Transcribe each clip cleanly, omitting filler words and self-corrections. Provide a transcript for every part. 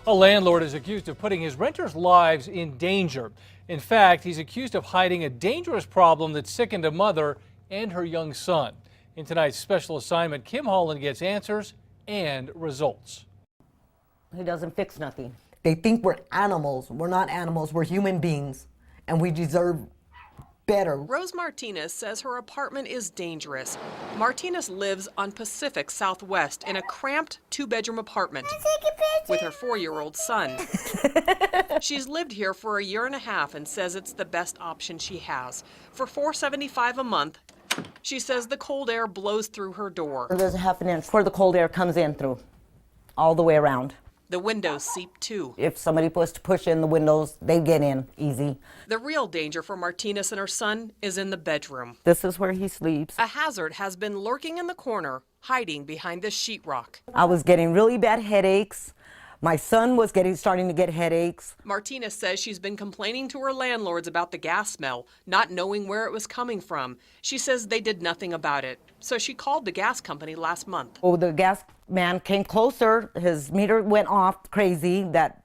A landlord is accused of putting his renters' lives in danger. In fact, he's accused of hiding a dangerous problem that sickened a mother and her young son. In tonight's special assignment, Kim Holland gets answers and results. He doesn't fix nothing. They think we're animals. We're not animals. We're human beings, and we deserve better. Rose Martinez says her apartment is dangerous. Martinez lives on Pacific Southwest in a cramped two-bedroom apartment with her 4-year-old son. She's lived here for a year and a half and says it's the best option she has. For $475 a month, she says the cold air blows through her door. There's a half an inch where the cold air comes in through, all the way around. The windows seep too. If somebody was to push in the windows, they get in easy. The real danger for Martinez and her son is in the bedroom. This is where he sleeps. A hazard has been lurking in the corner, hiding behind this sheetrock. I was getting really bad headaches. My son was starting to get headaches. Martinez says she's been complaining to her landlords about the gas smell, not knowing where it was coming from. She says they did nothing about it. So she called the gas company last month. Oh, the gas man came closer. His meter went off crazy that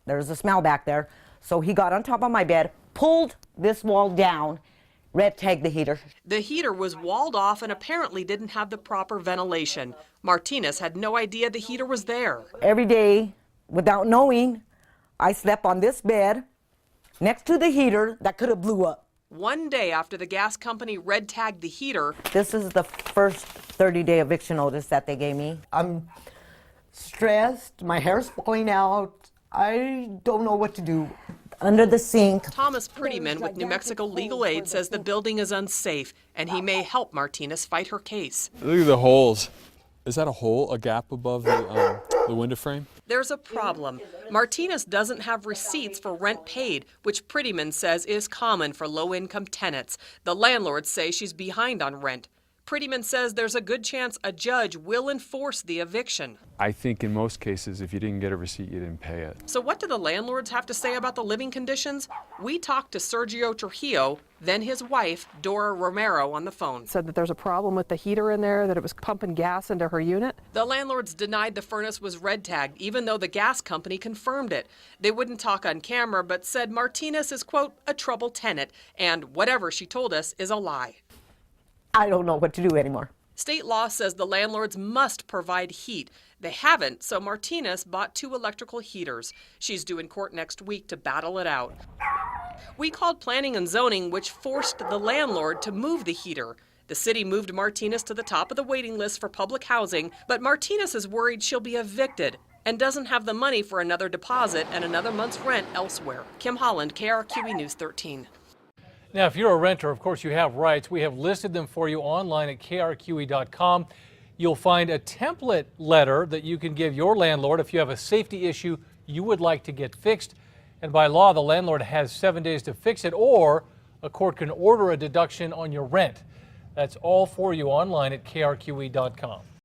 there's a smell back there. So he got on top of my bed, pulled this wall down, red tagged the heater. The heater was walled off and apparently didn't have the proper ventilation. Martinez had no idea the heater was there. Every day, without knowing, I slept on this bed next to the heater that could have blew up. One day after the gas company red tagged the heater, this is the first 30-day eviction notice that they gave me. I'm stressed. My hair's falling out. I don't know what to do. Under the sink. Thomas Prettyman with New Mexico Legal Aid says the building is unsafe and he may help Martinez fight her case. Look at the holes. Is that a hole, a gap above the window frame? There's a problem. Martinez doesn't have receipts for rent paid, which Prettyman says is common for low-income tenants. The landlords say she's behind on rent. Prettyman says there's a good chance a judge will enforce the eviction. I think in most cases, if you didn't get a receipt, you didn't pay it. So what do the landlords have to say about the living conditions? We talked to Sergio Trujillo, then his wife, Dora Romero, on the phone. Said that there's a problem with the heater in there, that it was pumping gas into her unit. The landlords denied the furnace was red tagged, even though the gas company confirmed it. They wouldn't talk on camera, but said Martinez is, quote, a troubled tenant, and whatever she told us is a lie. I don't know what to do anymore. State law says the landlords must provide heat. They haven't, so Martinez bought 2 electrical heaters. She's due in court next week to battle it out. We called planning and zoning, which forced the landlord to move the heater. The city moved Martinez to the top of the waiting list for public housing, but Martinez is worried she'll be evicted and doesn't have the money for another deposit and another month's rent elsewhere. Kim Holland, KRQE News 13. Now, if you're a renter, of course, you have rights. We have listed them for you online at krqe.com. You'll find a template letter that you can give your landlord if you have a safety issue you would like to get fixed. And by law, the landlord has 7 days to fix it, or a court can order a deduction on your rent. That's all for you online at krqe.com.